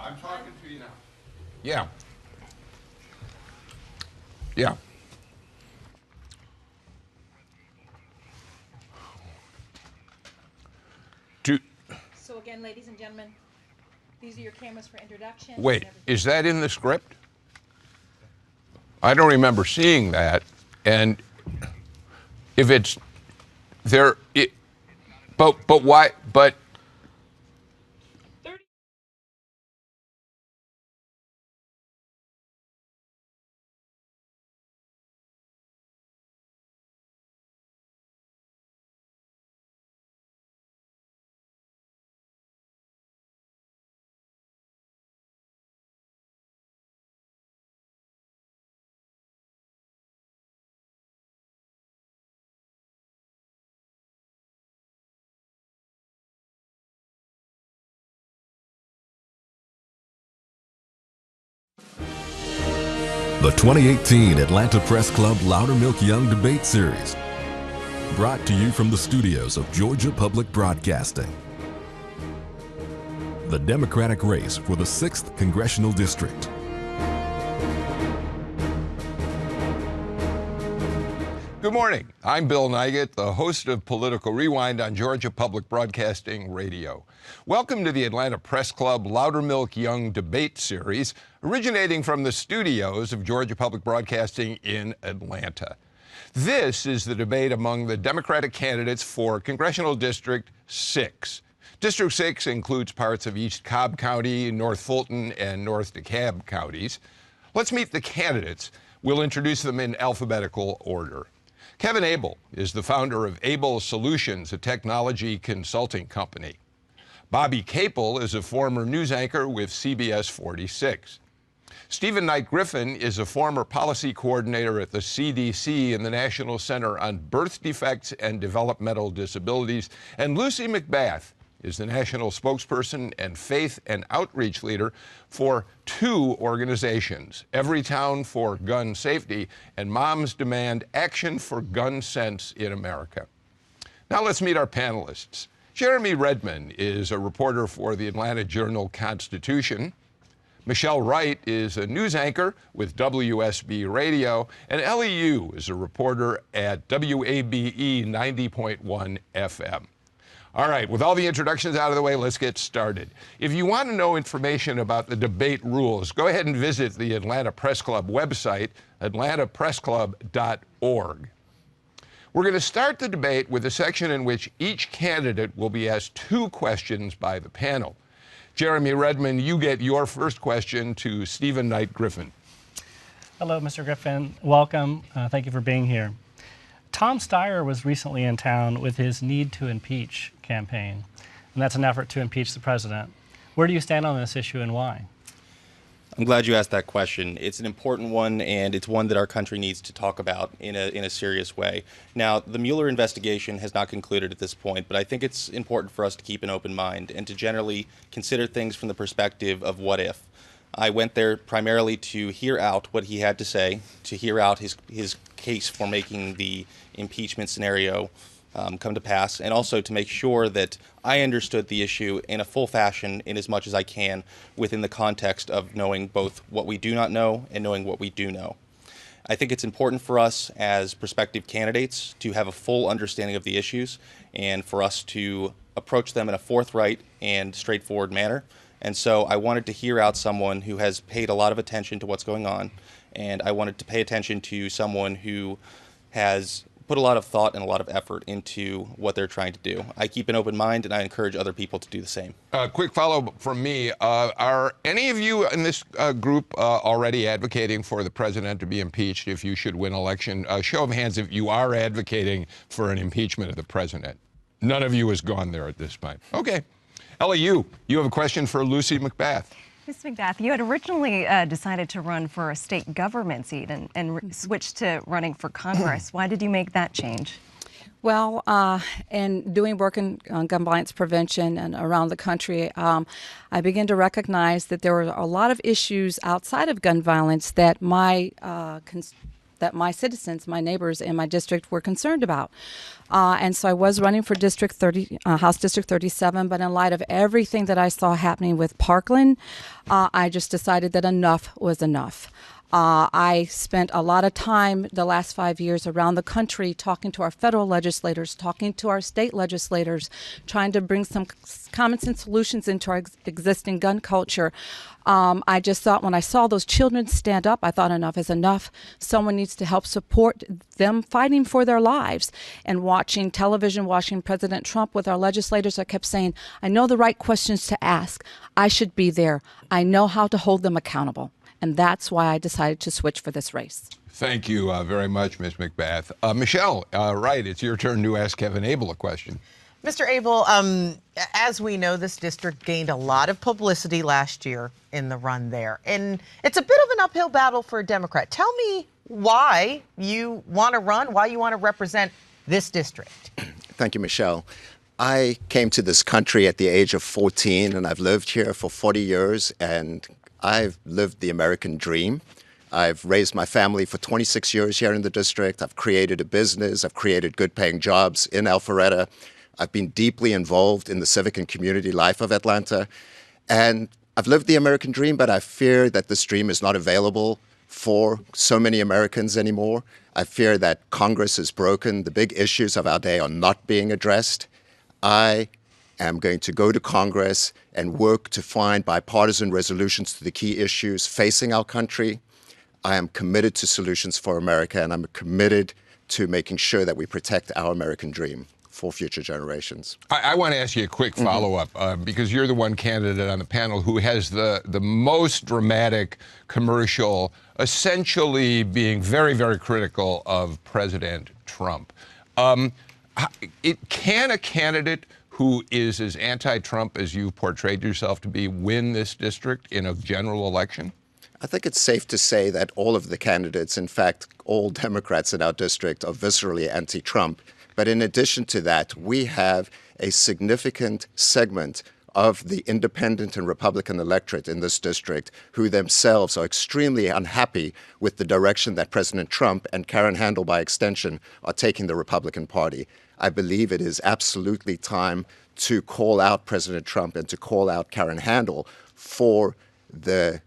I'm talking to you now. Yeah. Yeah. So again, ladies and gentlemen, these are your cameras for introduction. Wait, is that in the script? I don't remember seeing that. And if it's there, but why? But The 2018 Atlanta Press Club Loudermilk Young Debate Series, brought to you from the studios of Georgia Public Broadcasting. The Democratic race for the 6th Congressional District. good morning. I'm Bill Nygett, the host of Political Rewind on Georgia Public Broadcasting Radio. Welcome to the Atlanta Press Club Loudermilk Young Debate Series, originating from the studios of Georgia Public Broadcasting in Atlanta. This is the debate among the Democratic candidates for Congressional District 6. District 6 includes parts of East Cobb County, North Fulton, and North DeKalb counties. Let's meet the candidates. We'll introduce them in alphabetical order. Kevin Abel is the founder of Abel Solutions, a technology consulting company. Bobby Capel is a former news anchor with CBS 46. Stephen Knight Griffin is a former policy coordinator at the CDC and the National Center on Birth Defects and Developmental Disabilities. And Lucy McBath is the national spokesperson and faith and outreach leader for two organizations, Everytown for Gun Safety and Moms Demand Action for Gun Sense in America. Now let's meet our panelists. Jeremy Redmond is a reporter for the Atlanta Journal-Constitution. Michelle Wright is a news anchor with WSB Radio, and Ellie Yu is a reporter at WABE 90.1 FM. All right, with all the introductions out of the way, let's get started. If you want to know information about the debate rules, go ahead and visit the Atlanta Press Club website, atlantapressclub.org. We're going to start the debate with a section in which each candidate will be asked two questions by the panel. Jeremy Redmond, you get your first question to Stephen Knight Griffin. Hello, Mr. Griffin. Welcome. Thank you for being here. Tom Steyer was recently in town with his Need to Impeach campaign, and that's an effort to impeach the president. Where do you stand on this issue and why? I'm glad you asked that question. It's an important one, and it's one that our country needs to talk about in a serious way. Now, the Mueller investigation has not concluded at this point, but I think it's important for us to keep an open mind and to generally consider things from the perspective of what if. I went there primarily to hear out what he had to say, to hear out his case for making the impeachment scenario come to pass, and also to make sure that I understood the issue in a full fashion in as much as I can within the context of knowing both what we do not know and knowing what we do know. I think it's important for us as prospective candidates to have a full understanding of the issues and for us to approach them in a forthright and straightforward manner. And so I wanted to hear out someone who has paid a lot of attention to what's going on, and I wanted to pay attention to someone who has put a lot of thought and a lot of effort into what they're trying to do. I keep an open mind, and I encourage other people to do the same. Quick follow-up from me. Are any of you in this group already advocating for the president to be impeached if you should win election? Show of hands if you are advocating for an impeachment of the president. None of you has gone there at this point. Okay. Ellie, you have a question for Lucy McBath. Ms. McBath, you had originally decided to run for a state government seat and switched to running for Congress. Why did you make that change? Well, in doing work in gun violence prevention and around the country, I began to recognize that there were a lot of issues outside of gun violence that my that my citizens, my neighbors in my district were concerned about. And so I was running for District 30, House District 37, but in light of everything that I saw happening with Parkland, I just decided that enough was enough. I spent a lot of time the last 5 years around the country talking to our federal legislators, talking to our state legislators, trying to bring some common sense solutions into our existing gun culture. I just thought when I saw those children stand up, I thought enough is enough. Someone needs to help support them fighting for their lives. And watching television, watching President Trump with our legislators, I kept saying, I know the right questions to ask. I should be there. I know how to hold them accountable. And that's why I decided to switch for this race. Thank you very much, Ms. McBath. Michelle, right, it's your turn to ask Kevin Abel a question. Mr. Abel, as we know, this district gained a lot of publicity last year in the run there. And it's a bit of an uphill battle for a Democrat. Tell me why you want to run, why you want to represent this district. Thank you, Michelle. I came to this country at the age of 14, and I've lived here for 40 years, and I've lived the American dream. I've raised my family for 26 years here in the district. I've created a business. I've created good-paying jobs in Alpharetta. I've been deeply involved in the civic and community life of Atlanta. And I've lived the American dream, but I fear that this dream is not available for so many Americans anymore. I fear that Congress is broken. The big issues of our day are not being addressed. I am going to go to Congress and work to find bipartisan resolutions to the key issues facing our country. I am committed to solutions for America, and I'm committed to making sure that we protect our American dream for future generations. I want to ask you a quick follow-up, because you're the one candidate on the panel who has the most dramatic commercial, essentially being very, very critical of President Trump. Can a candidate who is as anti-Trump as you portrayed yourself to be win this district in a general election? I think it's safe to say that all of the candidates, in fact, all Democrats in our district, are viscerally anti-Trump. But in addition to that, we have a significant segment of the independent and Republican electorate in this district who themselves are extremely unhappy with the direction that President Trump and Karen Handel, by extension, are taking the Republican Party. I believe it is absolutely time to call out President Trump and to call out Karen Handel for the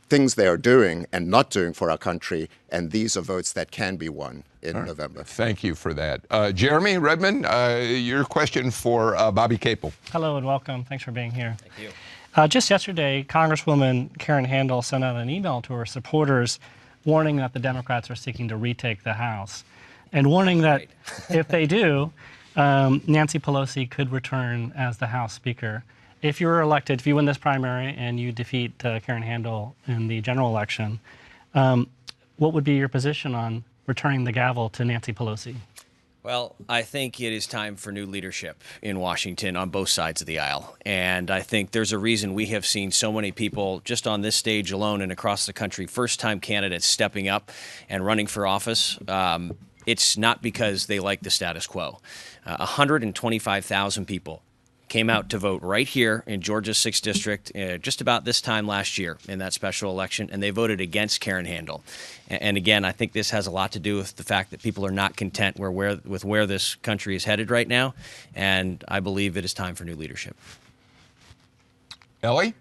things they are doing and not doing for our country, and these are votes that can be won in November. Thank you for that. Jeremy Redmond, your question for Bobby Capel. Hello and welcome. Thanks for being here. Thank you. Just yesterday, Congresswoman Karen Handel sent out an email to her supporters warning that the Democrats are seeking to retake the House, and warning that if they do, Nancy Pelosi could return as the House Speaker. If you're elected, if you win this primary and you defeat Karen Handel in the general election, what would be your position on returning the gavel to Nancy Pelosi? Well, I think it is time for new leadership in Washington on both sides of the aisle. And I think there's a reason we have seen so many people just on this stage alone and across the country, first-time candidates stepping up and running for office. It's not because they like the status quo. 125,000 people came out to vote right here in Georgia's 6th District just about this time last year in that special election, and they voted against Karen Handel. And again, I think this has a lot to do with the fact that people are not content with where this country is headed right now, and I believe it is time for new leadership. Ellie?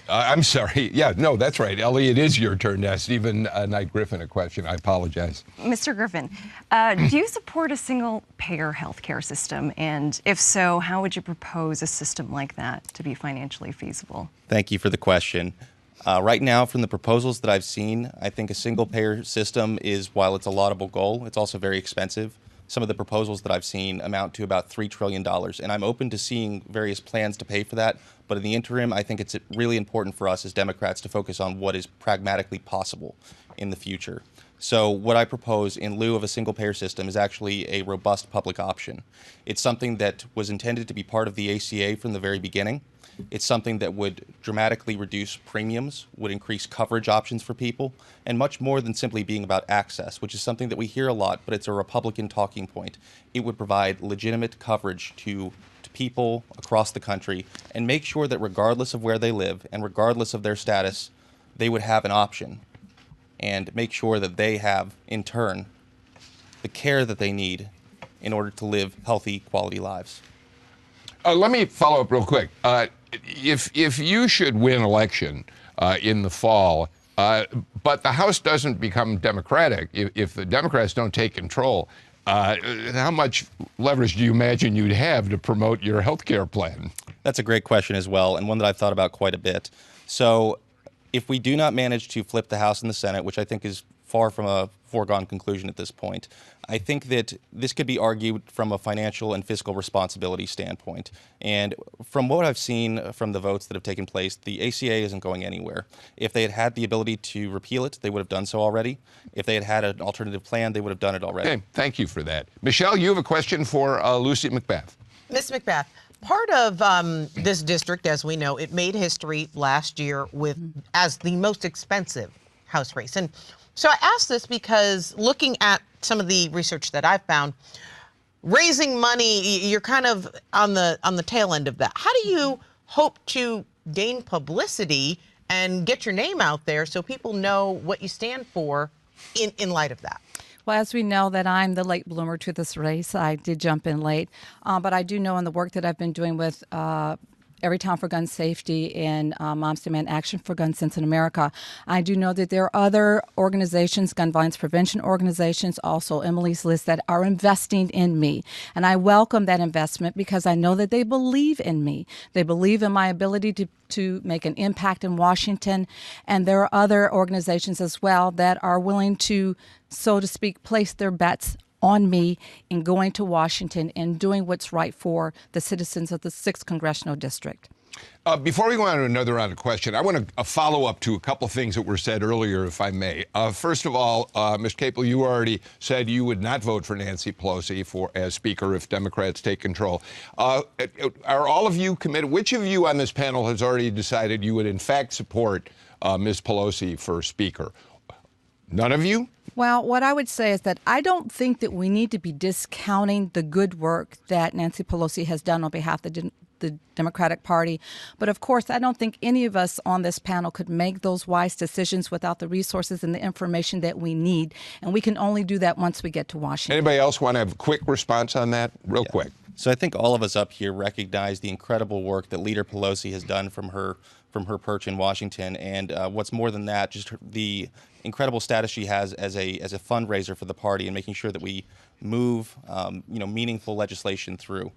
I'm sorry. Yeah, no, that's right. Ellie, it is your turn to ask Stephen Knight Griffin a question. I apologize. Mr. Griffin, do you support a single-payer health care system? And if so, how would you propose a system like that to be financially feasible? Thank you for the question. Right now, from the proposals that I've seen, I think a single-payer system is, while it's a laudable goal, it's also very expensive. Some of the proposals that I've seen amount to about $3 trillion, and I'm open to seeing various plans to pay for that. But in the interim, I think it's really important for us as Democrats to focus on what is pragmatically possible in the future. So what I propose in lieu of a single-payer system is actually a robust public option. It's something that was intended to be part of the ACA from the very beginning. It's something that would dramatically reduce premiums, would increase coverage options for people, and much more than simply being about access, which is something that we hear a lot, but it's a Republican talking point. It would provide legitimate coverage to people across the country and make sure that regardless of where they live and regardless of their status, they would have an option. and make sure that they have, in turn, the care that they need in order to live healthy, quality lives. Let me follow up real quick. If you should win election in the fall, but the House doesn't become Democratic, if the Democrats don't take control, how much leverage do you imagine you'd have to promote your health care plan? That's a great question as well, and one that I've thought about quite a bit. So if we do not manage to flip the House and the Senate, which I think is far from a foregone conclusion at this point, I think that this could be argued from a financial and fiscal responsibility standpoint. And from what I've seen from the votes that have taken place, the ACA isn't going anywhere. If they had had the ability to repeal it, they would have done so already. If they had had an alternative plan, they would have done it already. Okay, thank you for that. Michelle, you have a question for Lucy McBath. Ms. McBath, part of this district, as we know, it made history last year as the most expensive House race. And so I ask this because looking at some of the research that I've found, raising money, you're kind of on the tail end of that. How do you hope to gain publicity and get your name out there so people know what you stand for in light of that? Well, as we know that I'm the late bloomer to this race, I did jump in late, but I do know in the work that I've been doing with Everytown for Gun Safety and Moms Demand Action for Gun Sense in America, I do know that there are other organizations, gun violence prevention organizations, also Emily's List, that are investing in me. And I welcome that investment because I know that they believe in me. They believe in my ability to make an impact in Washington. And there are other organizations as well that are willing to, so to speak, place their bets on me in going to Washington and doing what's right for the citizens of the 6th Congressional District. Before we go on to another round of questions, I want to follow up to a couple of things that were said earlier, if I may. First of all, Mr. Capel, you already said you would not vote for Nancy Pelosi as Speaker if Democrats take control. Are all of you committed? Which of you on this panel has already decided you would in fact support Ms. Pelosi for Speaker? None of you? Well, what I would say is that I don't think that we need to be discounting the good work that Nancy Pelosi has done on behalf of the Democratic Party. But of course, I don't think any of us on this panel could make those wise decisions without the resources and the information that we need. And we can only do that once we get to Washington. Anybody else want to have a quick response on that? Real quick. So I think all of us up here recognize the incredible work that Leader Pelosi has done from her perch in Washington, and what's more than that, just the incredible status she has as a fundraiser for the party and making sure that we move meaningful legislation through.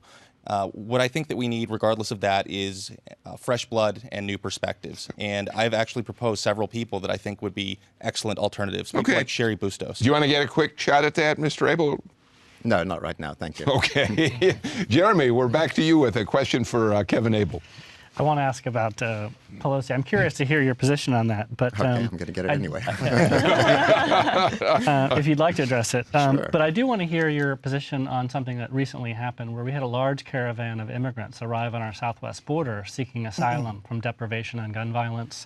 What I think that we need, regardless of that, is fresh blood and new perspectives. And I've actually proposed several people that I think would be excellent alternatives, like Sherry Bustos. Do you want to get a quick shot at that, Mr. Abel? No, not right now. Thank you. Okay. Jeremy, we're back to you with a question for Kevin Abel. I want to ask about Pelosi. I'm curious to hear your position on that. But okay, I'm going to get it anyway. If you'd like to address it. Sure. But I do want to hear your position on something that recently happened where we had a large caravan of immigrants arrive on our southwest border seeking asylum from deprivation and gun violence,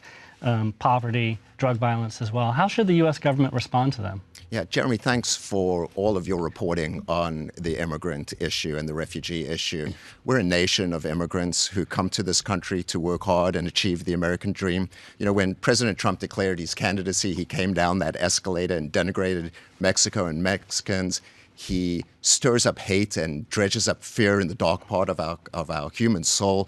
poverty, drug violence as well. How should the U.S. government respond to them? Yeah, Jeremy, thanks for all of your reporting on the immigrant issue and the refugee issue. We're a nation of immigrants who come to this country to work hard and achieve the American dream. You know, when President Trump declared his candidacy, he came down that escalator and denigrated Mexico and Mexicans. He stirs up hate and dredges up fear in the dark part of our human soul.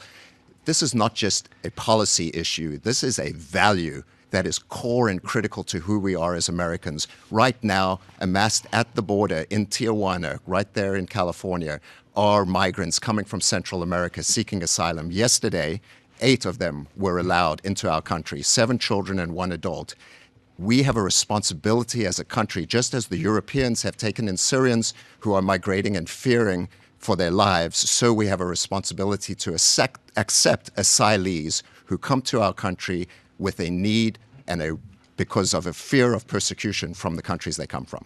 This is not just a policy issue. This is a value that is core and critical to who we are as Americans. Right now, amassed at the border in Tijuana, right there in California, are migrants coming from Central America seeking asylum. Yesterday, 8 of them were allowed into our country, 7 children and 1 adult. We have a responsibility as a country, just as the Europeans have taken in Syrians who are migrating and fearing for their lives, so we have a responsibility to accept asylees who come to our country with a need and because of a fear of persecution from the countries they come from.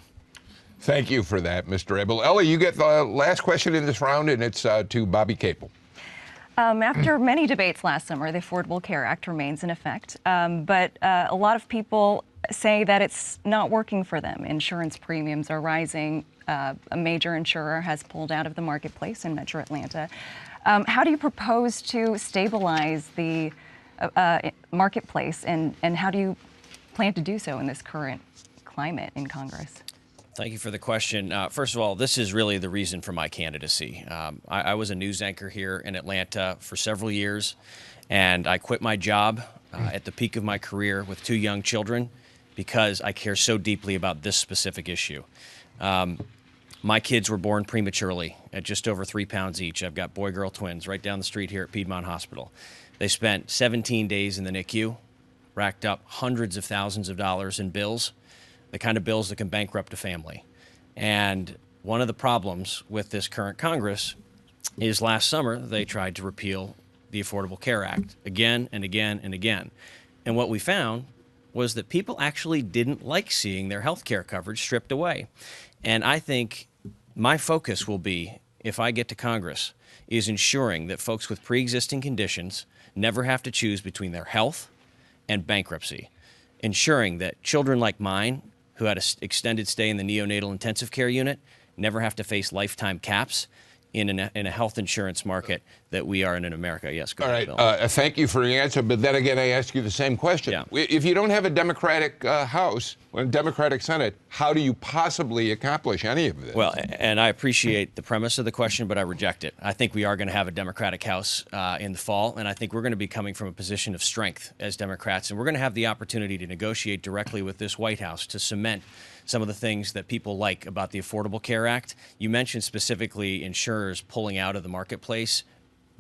Thank you for that, Mr. Abel. Ellie, you get the last question in this round, and it's to Bobby Capel. After many debates last summer, the Affordable Care Act remains in effect, but a lot of people say that it's not working for them. Insurance premiums are rising. A major insurer has pulled out of the marketplace in Metro Atlanta. How do you propose to stabilize the marketplace, and how do you plan to do so in this current climate in Congress? Thank you for the question. First of all, this is really the reason for my candidacy. I was a news anchor here in Atlanta for several years, and I quit my job at the peak of my career with 2 young children because I care so deeply about this specific issue. My kids were born prematurely at just over 3 pounds each. I've got boy-girl twins right down the street here at Piedmont Hospital. They spent 17 days in the NICU, racked up hundreds of thousands of dollars in bills, the kind of bills that can bankrupt a family. And one of the problems with this current Congress is last summer they tried to repeal the Affordable Care Act again and again and again. And what we found was that people actually didn't like seeing their health care coverage stripped away. And I think my focus will be, if I get to Congress, is ensuring that folks with pre-existing conditions never have to choose between their health and bankruptcy. Ensuring that children like mine, who had an extended stay in the neonatal intensive care unit, never have to face lifetime caps in a health insurance market that we are in America. Yes, go ahead, Bill. Thank you for your answer, but then again, I ask you the same question. Yeah. If you don't have a Democratic House, or a Democratic Senate, how do you possibly accomplish any of this? Well, and I appreciate the premise of the question, but I reject it. I think we are going to have a Democratic House in the fall, and I think we're going to be coming from a position of strength as Democrats, and we're going to have the opportunity to negotiate directly with this White House to cement some of the things that people like about the Affordable Care Act. You mentioned specifically insurers pulling out of the marketplace.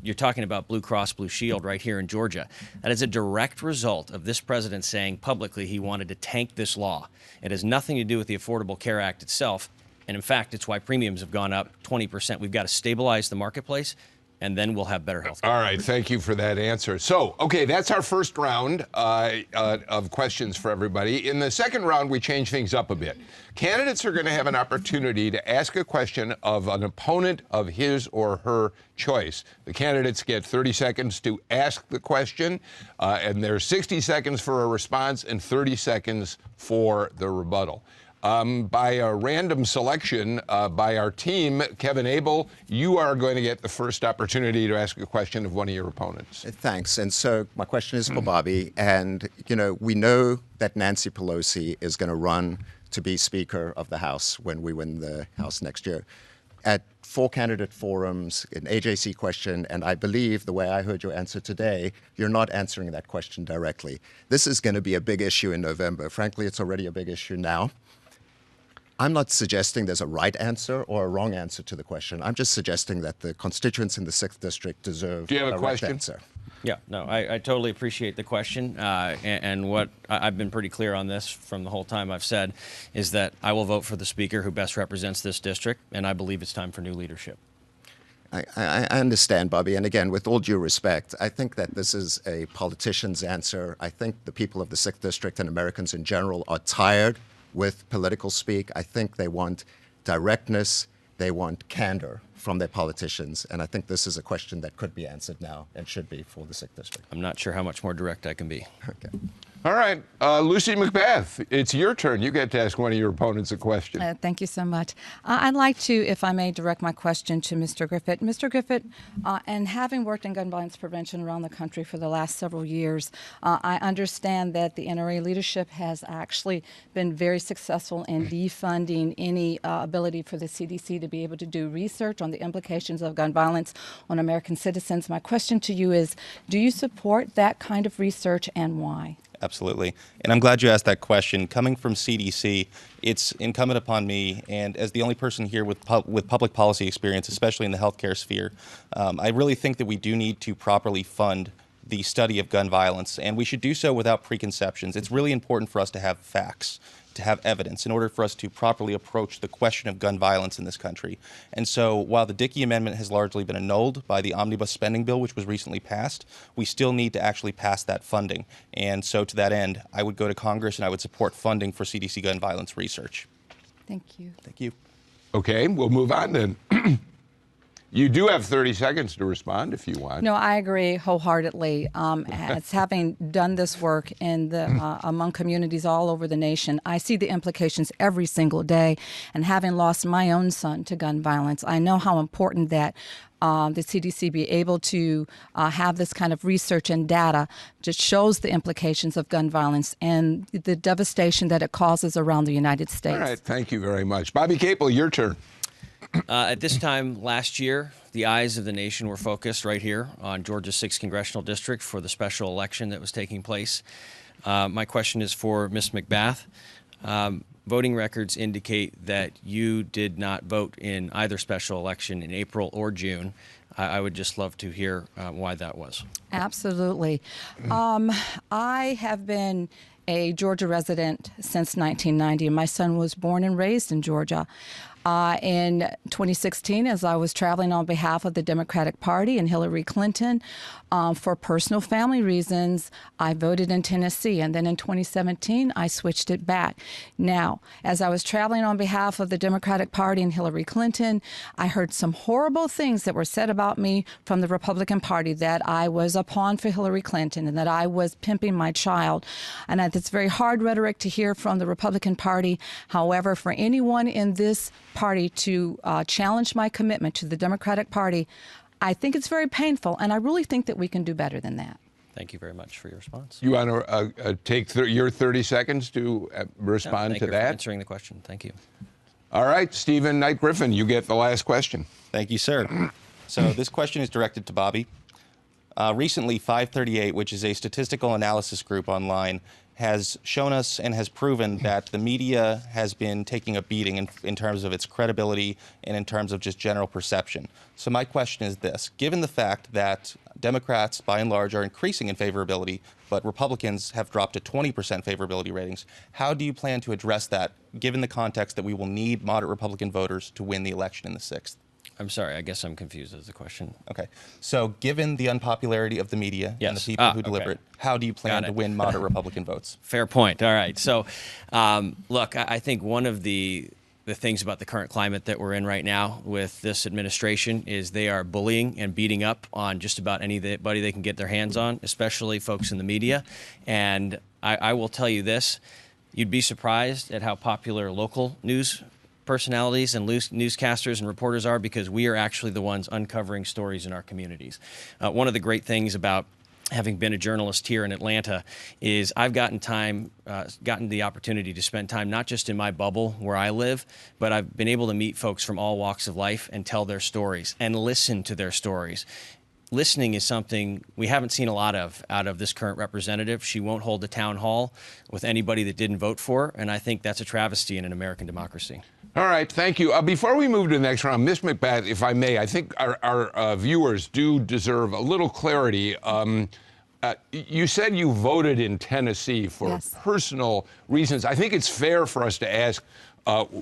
You're talking about Blue Cross Blue Shield right here in Georgia. That is a direct result of this president saying publicly he wanted to tank this law. It has nothing to do with the Affordable Care Act itself. And in fact, it's why premiums have gone up 20%. We've got to stabilize the marketplace, and then we'll have better health care. All right, thank you for that answer. So, okay, that's our first round of questions for everybody. In the second round, we change things up a bit. Candidates are going to have an opportunity to ask a question of an opponent of his or her choice. The candidates get 30 seconds to ask the question, and there's 60 seconds for a response and 30 seconds for the rebuttal. By a random selection by our team, Kevin Abel, you are going to get the first opportunity to ask a question of one of your opponents. Thanks. And so my question is for Bobby. And, you know, we know that Nancy Pelosi is going to run to be Speaker of the House when we win the House next year. At 4 candidate forums, an AJC question, and I believe the way I heard your answer today, you're not answering that question directly. This is going to be a big issue in November. Frankly, it's already a big issue now. I'm not suggesting there's a right answer or a wrong answer to the question. I'm just suggesting that the constituents in the 6th District deserve Do you have a question? right answer. Yeah, no, I totally appreciate the question. And what I've been pretty clear on this from the whole time I've said is that I will vote for the speaker who best represents this district, and I believe it's time for new leadership. I understand, Bobby. And again, with all due respect, I think that this is a politician's answer. I think the people of the 6th District and Americans in general are tired with political speak. I think they want directness, they want candor from their politicians, and I think this is a question that could be answered now and should be for the 6th District. I'm not sure how much more direct I can be. Okay. All right, Lucy McBath, it's your turn. You get to ask one of your opponents a question. Thank you so much. I'd like to, if I may, direct my question to Mr. Griffith. Mr. Griffith, and having worked in gun violence prevention around the country for the last several years, I understand that the NRA leadership has actually been very successful in defunding any ability for the CDC to be able to do research on the implications of gun violence on American citizens. My question to you is, do you support that kind of research and why? Absolutely. And I'm glad you asked that question. Coming from CDC, it's incumbent upon me, and as the only person here with public policy experience, especially in the healthcare sphere, I really think that we do need to properly fund the study of gun violence, and we should do so without preconceptions. It's really important for us to have facts, to have evidence in order for us to properly approach the question of gun violence in this country. And so while the Dickey Amendment has largely been annulled by the omnibus spending bill, which was recently passed, we still need to actually pass that funding. And so to that end, I would go to Congress and I would support funding for CDC gun violence research. Thank you. Thank you. Okay, we'll move on then. You do have 30 seconds to respond if you want. No, I agree wholeheartedly. As having done this work in the among communities all over the nation, I see the implications every single day. And having lost my own son to gun violence, I know how important that the CDC be able to have this kind of research and data just shows the implications of gun violence and the devastation that it causes around the United States. All right, thank you very much. Bobby Capel, your turn. At this time last year, the eyes of the nation were focused right here on Georgia's 6th Congressional District for the special election that was taking place. My question is for Ms. McBath. Voting records indicate that you did not vote in either special election in April or June. I would just love to hear why that was. Absolutely. I have been a Georgia resident since 1990. My son was born and raised in Georgia. In 2016, as I was traveling on behalf of the Democratic Party and Hillary Clinton, for personal family reasons, I voted in Tennessee. And then in 2017, I switched it back. Now, as I was traveling on behalf of the Democratic Party and Hillary Clinton, I heard some horrible things that were said about me from the Republican Party, that I was a pawn for Hillary Clinton and that I was pimping my child. And it's very hard rhetoric to hear from the Republican Party. However, for anyone in this party to challenge my commitment to the Democratic Party, I think it's very painful, and I really think that we can do better than that. Thank you very much for your response. You want to take your 30 seconds to respond to that? Thank you for answering the question. Thank you. All right, Stephen Knight Griffin, you get the last question. Thank you, sir. So this question is directed to Bobby. Recently, 538, which is a statistical analysis group online, has shown us and has proven that the media has been taking a beating in terms of its credibility and in terms of just general perception. So my question is this: given the fact that Democrats, by and large, are increasing in favorability, but Republicans have dropped to 20% favorability ratings, how do you plan to address that, given the context that we will need moderate Republican voters to win the election in the 6th? I'm sorry, I guess I'm confused as the question. Okay. So given the unpopularity of the media and the people who deliver it, how do you plan to win moderate Republican votes? Fair point. All right. So, look, I think one of the things about the current climate that we're in right now with this administration is they are bullying and beating up on just about anybody they can get their hands on, especially folks in the media. And I will tell you this, you'd be surprised at how popular local news personalities and newscasters and reporters are, because we are actually the ones uncovering stories in our communities. One of the great things about having been a journalist here in Atlanta is I've gotten the opportunity to spend time not just in my bubble where I live, but I've been able to meet folks from all walks of life and tell their stories and listen to their stories. Listening is something we haven't seen a lot of out of this current representative. She won't hold a town hall with anybody that didn't vote for her, and I think that's a travesty in an American democracy. All right, thank you. Before we move to the next round, Ms. McBath, if I may, I think our viewers do deserve a little clarity. You said you voted in Tennessee for personal reasons. I think it's fair for us to ask,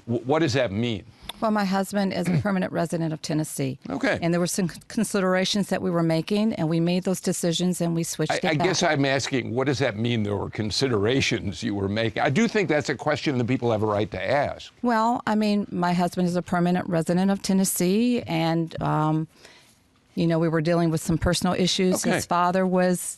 what does that mean? Well, my husband is a permanent resident of Tennessee. Okay. And there were some considerations that we were making, and we made those decisions, and we switched it back. I guess I'm asking, what does that mean there were considerations you were making? I do think that's a question that people have a right to ask. Well, I mean, my husband is a permanent resident of Tennessee, and, you know, we were dealing with some personal issues. Okay. His father was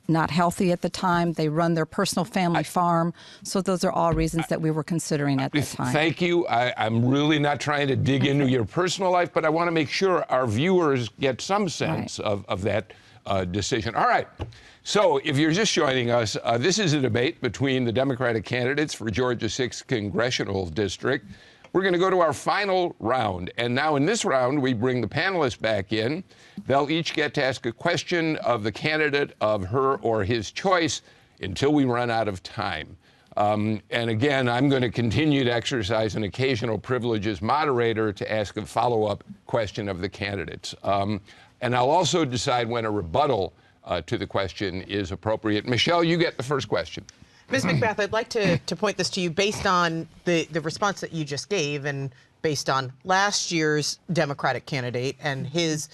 not healthy at the time. They run their personal family farm. So those are all reasons that we were considering at the time. Thank you. I'm really not trying to dig into your personal life, but I want to make sure our viewers get some sense of that decision. All right. So if you're just joining us, this is a debate between the Democratic candidates for Georgia's 6th Congressional District. We're going to go to our final round. And now in this round, we bring the panelists back in. They'll each get to ask a question of the candidate of her or his choice until we run out of time. And again, I'm going to continue to exercise an occasional privilege as moderator to ask a follow-up question of the candidates. And I'll also decide when a rebuttal to the question is appropriate. Michelle, you get the first question. Ms. McBath, I'd like to point this to you based on the response that you just gave and based on last year's Democratic candidate and his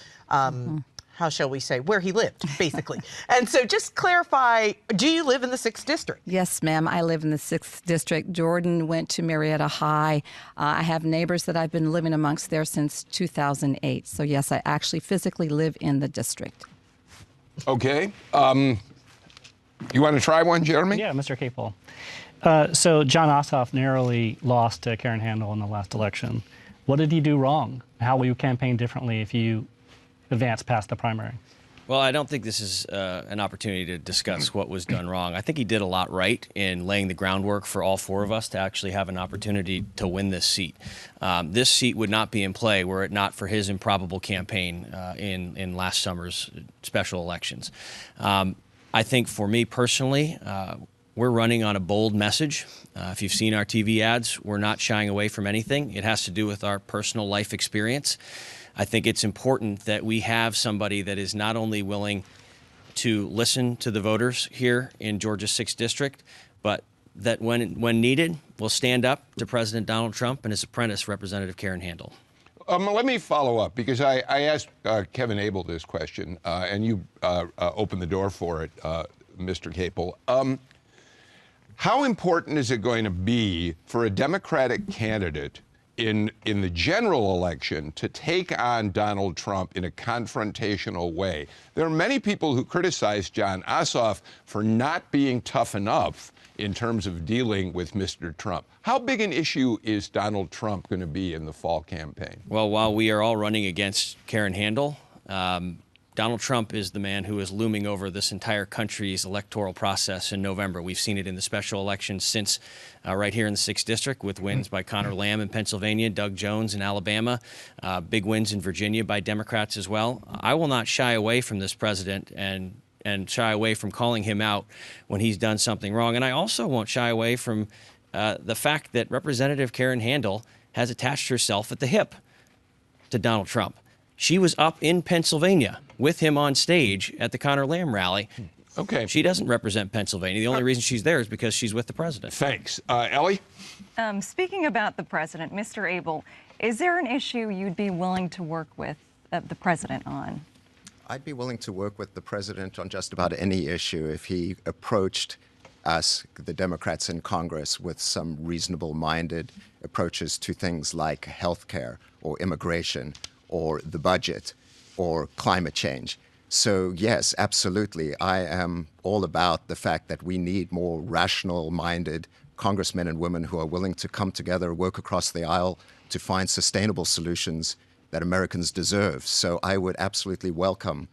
how shall we say, where he lived, basically. And so just clarify, do you live in the 6th District? Yes, ma'am. I live in the 6th District. Jordan went to Marietta High. I have neighbors that I've been living amongst there since 2008. So, yes, I actually physically live in the district. Okay. You want to try one, Jeremy? Yeah, Mr. Capel. So John Ossoff narrowly lost to Karen Handel in the last election. What did he do wrong? How will you campaign differently if you advance past the primary? Well, I don't think this is an opportunity to discuss what was done wrong. I think he did a lot right in laying the groundwork for all four of us to actually have an opportunity to win this seat. This seat would not be in play were it not for his improbable campaign in last summer's special elections. I think for me personally, we're running on a bold message. If you've seen our TV ads, we're not shying away from anything. It has to do with our personal life experience. I think it's important that we have somebody that is not only willing to listen to the voters here in Georgia's 6th District, but that when needed, will stand up to President Donald Trump and his apprentice, Representative Karen Handel. Let me follow up, because I asked Kevin Abel this question, and you opened the door for it, Mr. Capel. How important is it going to be for a Democratic candidate in the general election to take on Donald Trump in a confrontational way? There are many people who criticize John Ossoff for not being tough enough in terms of dealing with Mr. Trump. How big an issue is Donald Trump going to be in the fall campaign? Well, while we are all running against Karen Handel, Donald Trump is the man who is looming over this entire country's electoral process in November. We've seen it in the special elections since right here in the 6th District with wins by Conor Lamb in Pennsylvania, Doug Jones in Alabama, big wins in Virginia by Democrats as well. I will not shy away from this president and shy away from calling him out when he's done something wrong. And I also won't shy away from the fact that Representative Karen Handel has attached herself at the hip to Donald Trump. She was up in Pennsylvania with him on stage at the Conor Lamb rally. Okay. She doesn't represent Pennsylvania. The only reason she's there is because she's with the president. Thanks. Ellie? Speaking about the president, Mr. Abel, is there an issue you'd be willing to work with the president on? I'd be willing to work with the president on just about any issue if he approached us, the Democrats in Congress, with some reasonable-minded approaches to things like health care or immigration or the budget or climate change. So yes, absolutely. I am all about the fact that we need more rational-minded congressmen and women who are willing to come together, work across the aisle to find sustainable solutions that Americans deserve. So I would absolutely welcome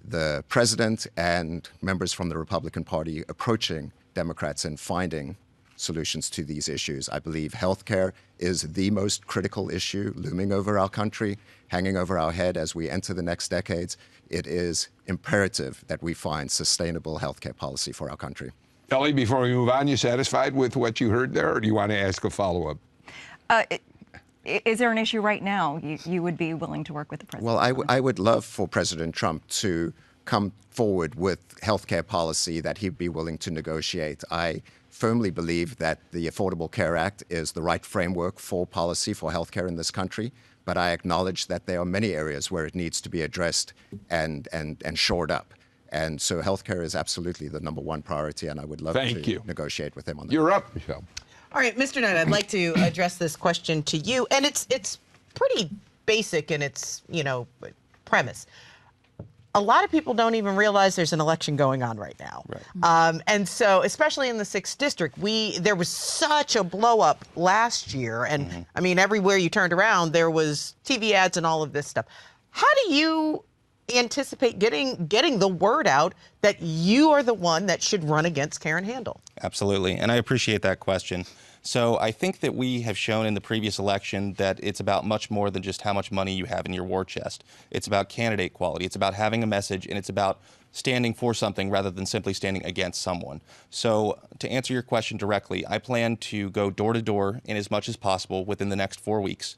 the president and members from the Republican Party approaching Democrats and finding solutions to these issues. I believe healthcare is the most critical issue looming over our country, hanging over our head as we enter the next decades. It is imperative that we find sustainable healthcare policy for our country. Ellie, before we move on, you satisfied with what you heard there, or do you want to ask a follow-up? Is there an issue right now you would be willing to work with the president? Well, I would love for President Trump to come forward with healthcare policy that he'd be willing to negotiate. I firmly believe that the Affordable Care Act is the right framework for policy for healthcare in this country, but I acknowledge that there are many areas where it needs to be addressed and shored up. And so healthcare is absolutely the #1 priority, and I would love to negotiate with him on that. You're up, Michelle. All right, Mr. Knight, I'd like to address this question to you, and it's pretty basic in its, premise. A lot of people don't even realize there's an election going on right now. Right. And so, especially in the 6th District, there was such a blow up last year. And I mean, everywhere you turned around, there was TV ads and all of this stuff. How do you anticipate getting the word out that you are the one that should run against Karen Handel? Absolutely. And I appreciate that question. So I think that we have shown in the previous election that it's about much more than just how much money you have in your war chest. It's about candidate quality. It's about having a message, and it's about standing for something rather than simply standing against someone. So to answer your question directly, I plan to go door to door in as much as possible within the next 4 weeks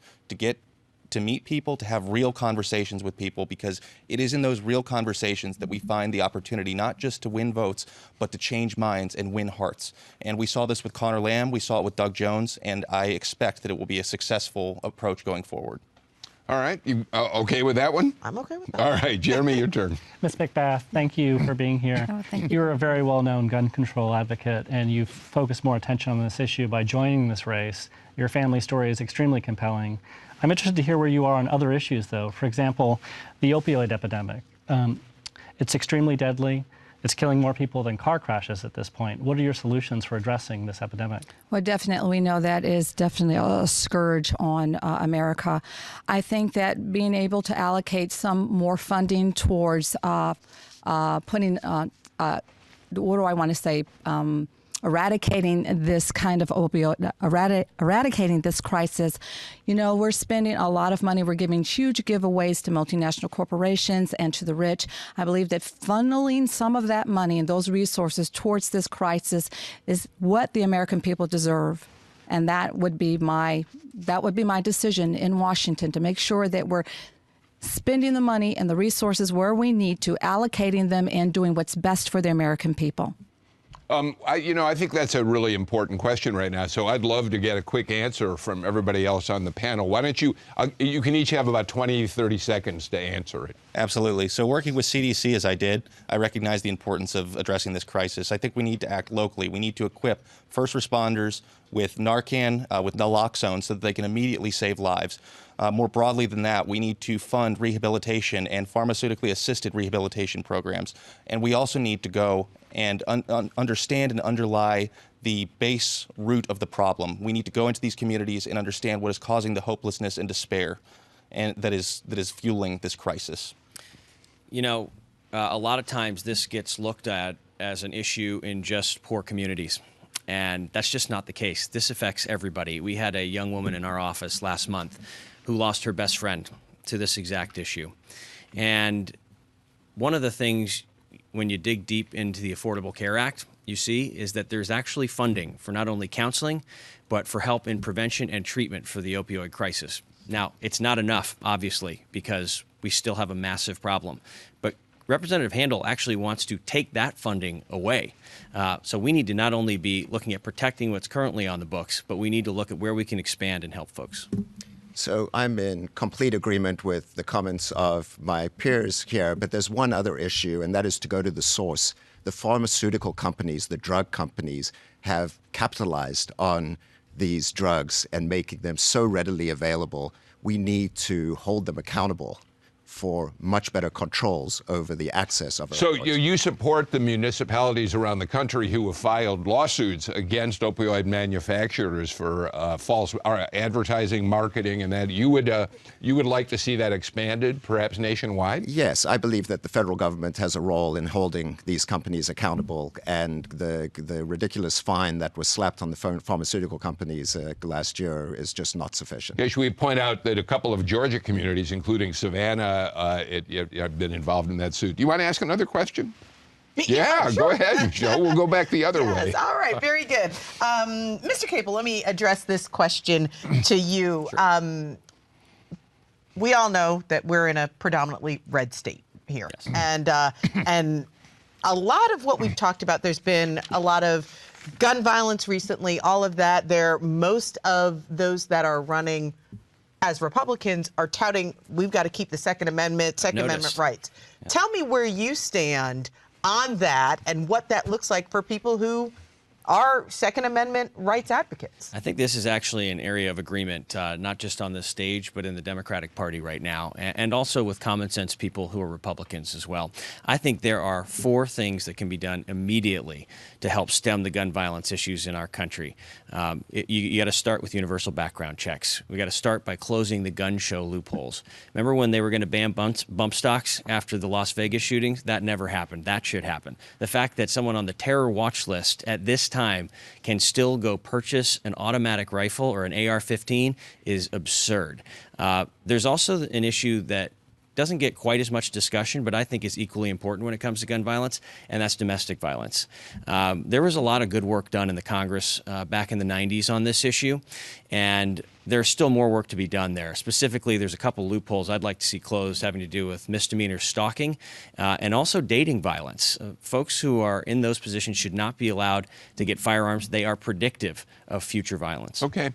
to meet people, to have real conversations with people, because it is in those real conversations that we find the opportunity not just to win votes, but to change minds and win hearts. And we saw this with Conor Lamb, we saw it with Doug Jones, and I expect that it will be a successful approach going forward. All right. You okay with that one? I'm okay with that. All right, Jeremy, your turn. Ms. McBath, thank you for being here. Oh, thank you. You're a very well-known gun control advocate, and you've focused more attention on this issue by joining this race. Your family story is extremely compelling. I'm interested to hear where you are on other issues, though. For example, the opioid epidemic. It's extremely deadly. It's killing more people than car crashes at this point. What are your solutions for addressing this epidemic? Well, definitely, we know that is definitely a scourge on America. I think that being able to allocate some more funding towards putting, what do I want to say, eradicating this kind of opioid, eradicating this crisis. You know, we're spending a lot of money. We're giving huge giveaways to multinational corporations and to the rich. I believe that funneling some of that money and those resources towards this crisis is what the American people deserve. And that would be my decision in Washington, to make sure that we're spending the money and the resources where we need to, allocating them and doing what's best for the American people. I think that's a really important question right now, so I'd love to get a quick answer from everybody else on the panel. Why don't you can each have about 20, 30 seconds to answer it. Absolutely. So working with CDC as I did, I recognize the importance of addressing this crisis. I think we need to act locally. We need to equip first responders with Narcan, with naloxone, so that they can immediately save lives. More broadly than that, we need to fund rehabilitation and pharmaceutically assisted rehabilitation programs. And we also need to go and understand and underlie the base root of the problem. We need to go into these communities and understand what is causing the hopelessness and despair and that is fueling this crisis. You know, a lot of times this gets looked at as an issue in just poor communities. And that's just not the case. This affects everybody. We had a young woman in our office last month who lost her best friend to this exact issue. And one of the things when you dig deep into the Affordable Care Act, you see is that there's actually funding for not only counseling, but for help in prevention and treatment for the opioid crisis. Now, it's not enough, obviously, because we still have a massive problem. But Representative Handel actually wants to take that funding away. So we need to not only be looking at protecting what's currently on the books, but we need to look at where we can expand and help folks. So I'm in complete agreement with the comments of my peers here, but there's one other issue, and that is to go to the source. The pharmaceutical companies, the drug companies, have capitalized on these drugs and making them so readily available. We need to hold them accountable for much better controls over the access of it. So you support the municipalities around the country who have filed lawsuits against opioid manufacturers for false advertising, marketing, and that you would like to see that expanded, perhaps nationwide? Yes, I believe that the federal government has a role in holding these companies accountable, and the ridiculous fine that was slapped on the pharmaceutical companies last year is just not sufficient. Okay, should we point out that a couple of Georgia communities, including Savannah, I've been involved in that suit. Do you want to ask another question? Yeah, sure. Go ahead, Michelle. We'll go back the other way. All right, very good. Mr. Capel, let me address this question to you. Sure. We all know that we're in a predominantly red state here. Yes. And a lot of what we've talked about, there's been a lot of gun violence recently, all of that. Most of those that are running as Republicans are touting, we've got to keep the Second Amendment rights. Yeah. Tell me where you stand on that and what that looks like for people who are Second Amendment rights advocates. I think this is actually an area of agreement, not just on this stage, but in the Democratic Party right now, and also with common sense people who are Republicans as well. I think there are 4 things that can be done immediately to help stem the gun violence issues in our country. You got to start with universal background checks. We got to start by closing the gun show loopholes. Remember when they were going to ban bump stocks after the Las Vegas shootings? That never happened. That should happen. The fact that someone on the terror watch list at this time can still go purchase an automatic rifle or an AR-15 is absurd. There's also an issue that doesn't get quite as much discussion, but I think is equally important when it comes to gun violence, and that's domestic violence. There was a lot of good work done in the Congress back in the 90s on this issue, and there's still more work to be done there. Specifically, there's a couple loopholes I'd like to see closed having to do with misdemeanor stalking and also dating violence. Folks who are in those positions should not be allowed to get firearms. They are predictive of future violence. Okay.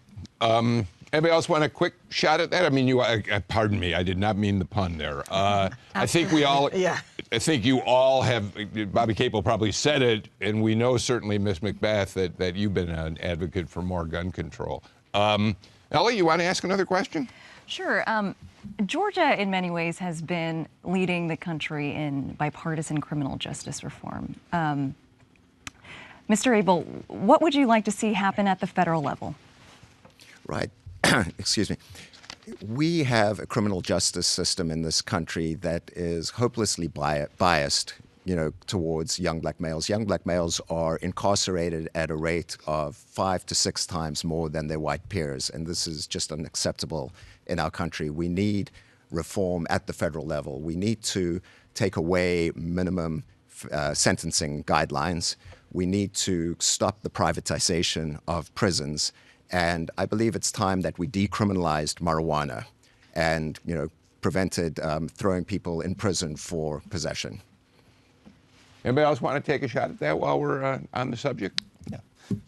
Anybody else want a quick shot at that? I mean, pardon me, I did not mean the pun there. I think we all, I think you all have, Bobby Capel probably said it, and we know certainly, Ms. McBath, that you've been an advocate for more gun control. Ellie, you want to ask another question? Sure. Georgia, in many ways, has been leading the country in bipartisan criminal justice reform. Mr. Abel, what would you like to see happen at the federal level? Right. Excuse me. We have a criminal justice system in this country that is hopelessly biased, towards young black males. Young black males are incarcerated at a rate of 5 to 6 times more than their white peers, and this is just unacceptable in our country. We need reform at the federal level. We need to take away minimum sentencing guidelines. We need to stop the privatization of prisons. And I believe it's time that we decriminalized marijuana and, prevented throwing people in prison for possession. Anybody else want to take a shot at that while we're on the subject? Yeah.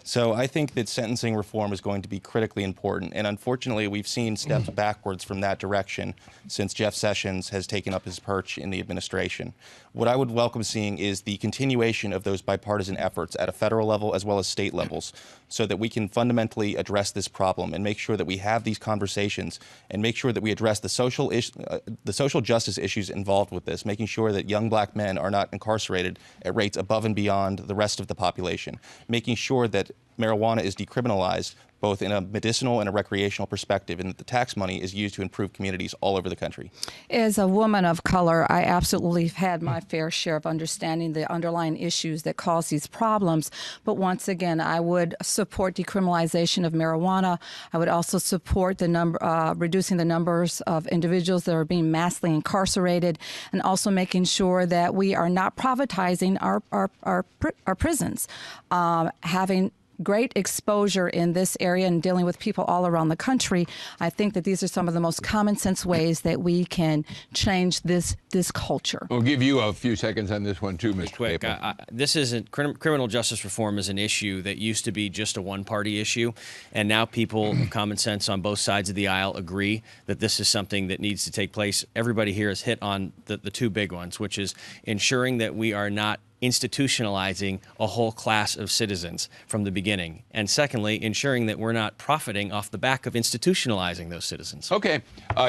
So I think that sentencing reform is going to be critically important. And unfortunately, we've seen steps backwards from that direction since Jeff Sessions has taken up his perch in the administration. What I would welcome seeing is the continuation of those bipartisan efforts at a federal level as well as state levels so that we can fundamentally address this problem and make sure that we have these conversations and make sure that we address the social justice issues involved with this, making sure that young black men are not incarcerated at rates above and beyond the rest of the population, making sure that marijuana is decriminalized both in a medicinal and a recreational perspective, and that the tax money is used to improve communities all over the country. As a woman of color, I absolutely have had my fair share of understanding the underlying issues that cause these problems. But once again, I would support decriminalization of marijuana. I would also support the reducing the numbers of individuals that are being massively incarcerated, and also making sure that we are not privatizing our prisons. Having great exposure in this area and dealing with people all around the country, I think that these are some of the most common sense ways that we can change this culture. We'll give you a few seconds on this one too, Mr. Quick, this isn't criminal justice reform is an issue that used to be just a one-party issue, and now people of common sense on both sides of the aisle agree that this is something that needs to take place. Everybody here has hit on the two big ones, which is ensuring that we are not institutionalizing a whole class of citizens from the beginning. And secondly, ensuring that we're not profiting off the back of institutionalizing those citizens. Okay.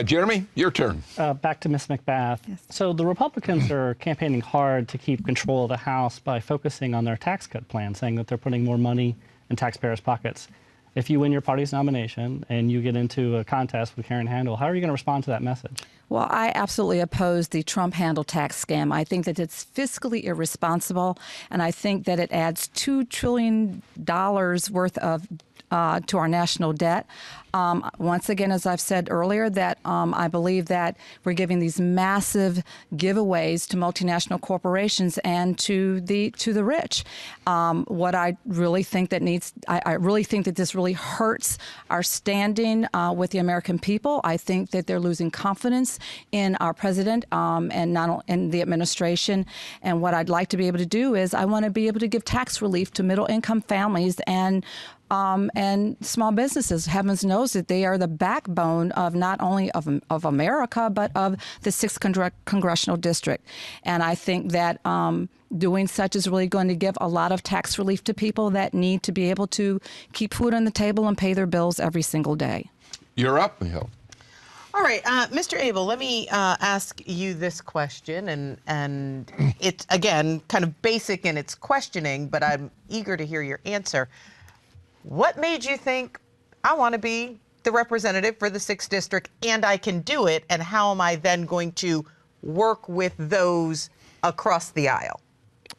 Jeremy, your turn. Back to Ms. McBath. Yes. So the Republicans are campaigning hard to keep control of the House by focusing on their tax cut plan, saying that they're putting more money in taxpayers' pockets. If you win your party's nomination and you get into a contest with Karen Handel, how are you going to respond to that message? Well, I absolutely oppose the Trump Handel tax scam. I think that it's fiscally irresponsible, and I think that it adds $2 trillion worth of to our national debt. Once again, as I've said earlier, that I believe that we're giving these massive giveaways to multinational corporations and to the rich. What I really think that I really think that this really hurts our standing with the American people. I think that they're losing confidence in our president and not in the administration. And what I'd like to be able to do is I want to be able to give tax relief to middle-income families and small businesses. Heavens knows that they are the backbone of not only of America, but of the 6th congressional district. And I think that doing such is really going to give a lot of tax relief to people that need to be able to keep food on the table and pay their bills every single day. You're up, Michelle. All right, Mr. Abel, let me ask you this question, and it's, again, kind of basic in its questioning, but I'm eager to hear your answer. What made you think, I want to be the representative for the 6th District and I can do it, and how am I then going to work with those across the aisle?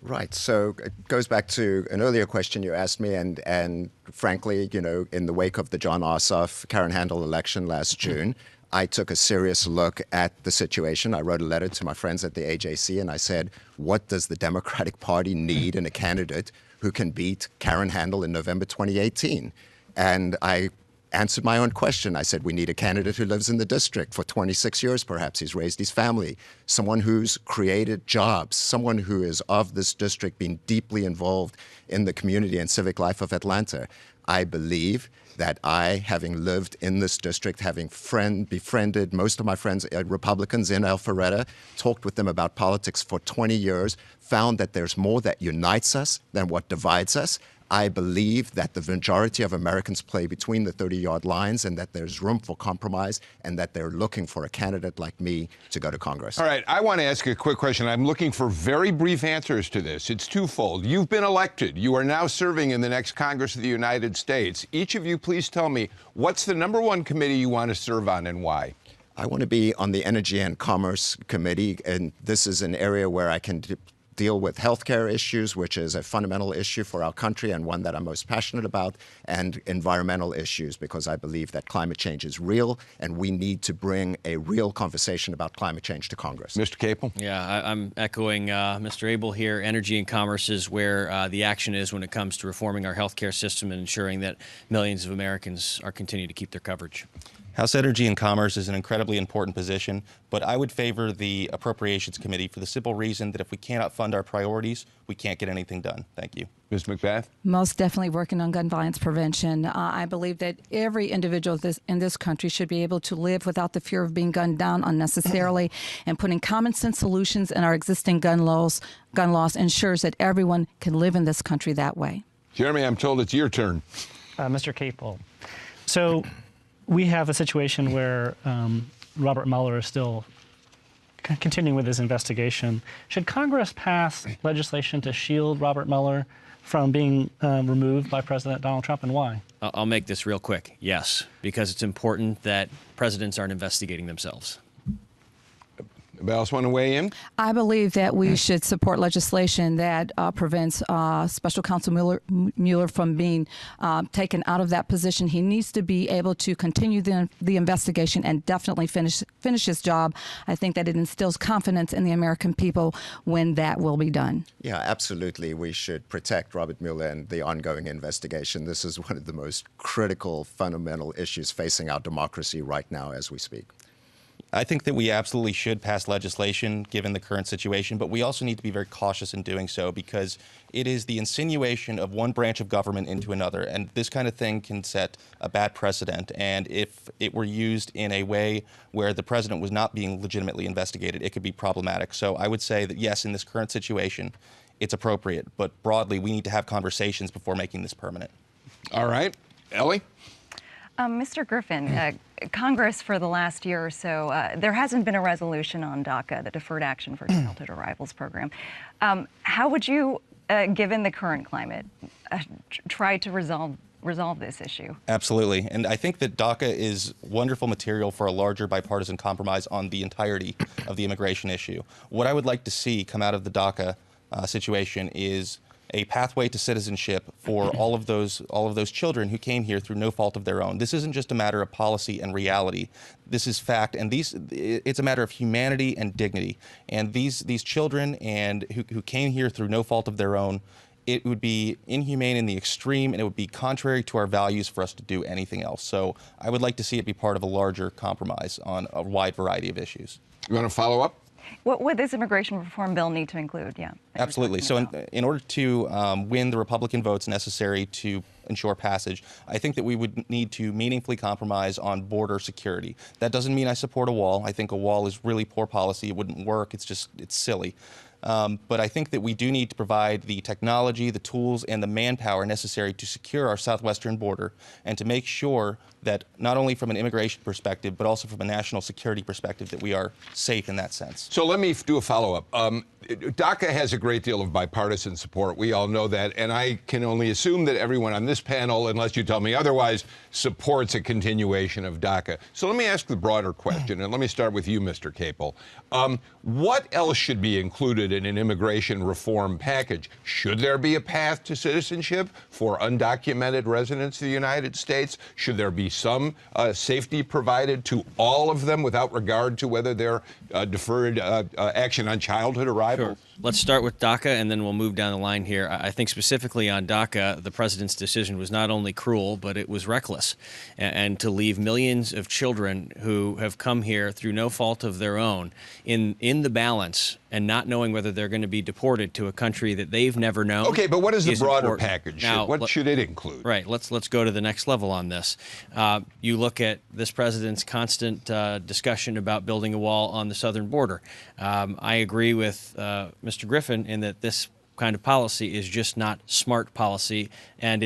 Right. So it goes back to an earlier question you asked me, and frankly, in the wake of the John Ossoff, Karen Handel election last June, I took a serious look at the situation. I wrote a letter to my friends at the AJC, and I said, what does the Democratic Party need in a candidate who can beat Karen Handel in November 2018? And I answered my own question. I said, we need a candidate who lives in the district for 26 years, perhaps. He's raised his family. Someone who's created jobs, someone who is of this district, been deeply involved in the community and civic life of Atlanta. I believe that I, having lived in this district, having befriended most of my friends, Republicans in Alpharetta, talked with them about politics for 20 years, found that there's more that unites us than what divides us. I believe that the majority of Americans play between the 30-yard lines and that there's room for compromise and that they're looking for a candidate like me to go to Congress. All right, I want to ask a quick question. I'm looking for very brief answers to this. It's twofold. You've been elected. You are now serving in the next Congress of the United States. Each of you, please tell me, what's the #1 committee you want to serve on and why? I want to be on the Energy and Commerce Committee, and this is an area where I can deal with healthcare issues, which is a fundamental issue for our country and one that I'm most passionate about, and environmental issues, because I believe that climate change is real and we need to bring a real conversation about climate change to Congress. Mr. Capel? Yeah, I'm echoing Mr. Abel here. Energy and commerce is where the action is when it comes to reforming our healthcare system and ensuring that millions of Americans are continuing to keep their coverage. House Energy and Commerce is an incredibly important position, but I would favor the Appropriations Committee for the simple reason that if we cannot fund our priorities, we can't get anything done. Thank you. Ms. McBath? Most definitely working on gun violence prevention. I believe that every individual in this country should be able to live without the fear of being gunned down unnecessarily, and putting common sense solutions in our existing gun laws ensures that everyone can live in this country that way. Jeremy, I'm told it's your turn. Mr. Capel, so we have a situation where Robert Mueller is still continuing with his investigation. Should Congress pass legislation to shield Robert Mueller from being removed by President Donald Trump, and why? I'll make this real quick. Yes, because it's important that presidents aren't investigating themselves. Anybody else want to weigh in? I believe that we should support legislation that prevents Special Counsel Mueller from being taken out of that position. He needs to be able to continue the investigation and definitely finish his job. I think that it instills confidence in the American people when that will be done. Yeah, absolutely. We should protect Robert Mueller and the ongoing investigation. This is one of the most critical, fundamental issues facing our democracy right now as we speak. I think that we absolutely should pass legislation given the current situation, but we also need to be very cautious in doing so because it is the insinuation of one branch of government into another, and this kind of thing can set a bad precedent. And if it were used in a way where the president was not being legitimately investigated, it could be problematic. So I would say that, yes, in this current situation, it's appropriate, but broadly, we need to have conversations before making this permanent. All right. Ellie? Mr. Griffin, Congress for the last year or so, there hasn't been a resolution on DACA, the Deferred Action for Childhood Arrivals program. How would you, given the current climate, try to resolve this issue? Absolutely. And I think that DACA is wonderful material for a larger bipartisan compromise on the entirety of the immigration issue. What I would like to see come out of the DACA situation is a pathway to citizenship for all of those children who came here through no fault of their own. This isn't just a matter of policy and reality. This is fact, and it's a matter of humanity and dignity. And these children and who came here through no fault of their own, it would be inhumane in the extreme, and it would be contrary to our values for us to do anything else. So I would like to see it be part of a larger compromise on a wide variety of issues. You want to follow up? What would this immigration reform bill need to include? Yeah. Absolutely. So in order to win the Republican votes necessary to ensure passage, I think that we would need to meaningfully compromise on border security. That doesn't mean I support a wall. I think a wall is really poor policy. It wouldn't work. It's silly. But I think that we do need to provide the technology, the tools, and the manpower necessary to secure our southwestern border and to make sure that not only from an immigration perspective, but also from a national security perspective, that we are safe in that sense. So let me do a follow-up. DACA has a great deal of bipartisan support. We all know that. And I can only assume that everyone on this panel, unless you tell me otherwise, supports a continuation of DACA. So let me ask the broader question, and let me start with you, Mr. Capel. What else should be included in an immigration reform package? Should there be a path to citizenship for undocumented residents of the United States? Should there be some safety provided to all of them without regard to whether they're deferred action on childhood arrivals? Let's start with DACA, and then we'll move down the line here. I think specifically on DACA, the president's decision was not only cruel, but it was reckless. And to leave millions of children who have come here through no fault of their own in the balance and not knowing whether they're going to be deported to a country that they've never known. Okay, but what is the broader important. package? Now, What should it include? Right. Let's go to the next level on this. You look at this president's constant discussion about building a wall on the southern border. I agree with Mr. Griffin in that this kind of policy is just not smart policy, and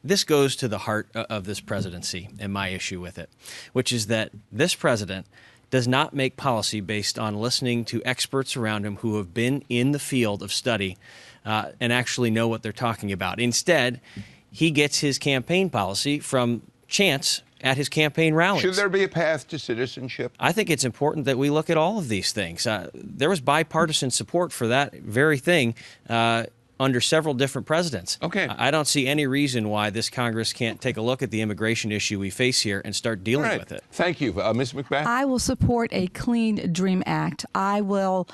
this goes to the heart of this presidency and my issue with it, which is that this president does not make policy based on listening to experts around him who have been in the field of study and actually know what they're talking about. Instead, he gets his campaign policy from chance at his campaign rallies. Should there be a path to citizenship? I think it's important that we look at all of these things. There was bipartisan support for that very thing under several different presidents. Okay. I don't see any reason why this Congress can't take a look at the immigration issue we face here and start dealing with it. Thank you. Ms. McBath? I will support a Clean Dream Act. I will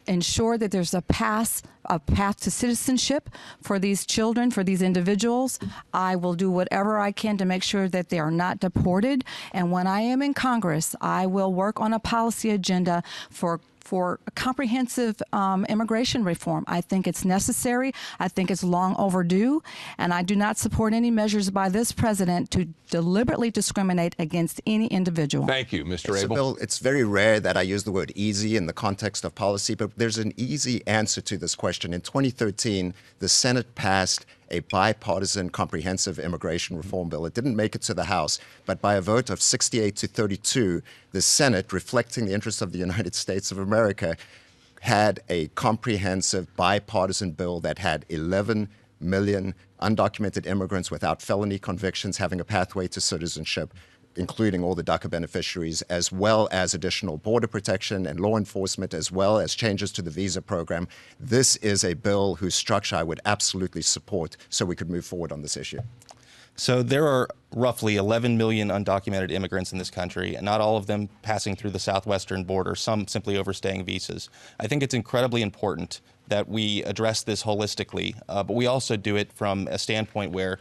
ensure that there's a path to citizenship for these children, for these individuals. I will do whatever I can to make sure that they are not deported. And when I am in Congress, I will work on a policy agenda for comprehensive immigration reform. I think it's necessary. I think it's long overdue. And I do not support any measures by this president to deliberately discriminate against any individual. Thank you, Mr. So, Abel. Bill, it's very rare that I use the word easy in the context of policy, but there's an easy answer to this question. In 2013, the Senate passed a bipartisan comprehensive immigration reform bill. It didn't make it to the House, but by a vote of 68 to 32, the Senate, reflecting the interests of the United States of America, had a comprehensive bipartisan bill that had 11 million undocumented immigrants without felony convictions having a pathway to citizenship, including all the DACA beneficiaries, as well as additional border protection and law enforcement, as well as changes to the visa program. This is a bill whose structure I would absolutely support so we could move forward on this issue. So there are roughly 11 million undocumented immigrants in this country, and not all of them passing through the southwestern border, some simply overstaying visas. I think it's incredibly important that we address this holistically, but we also do it from a standpoint where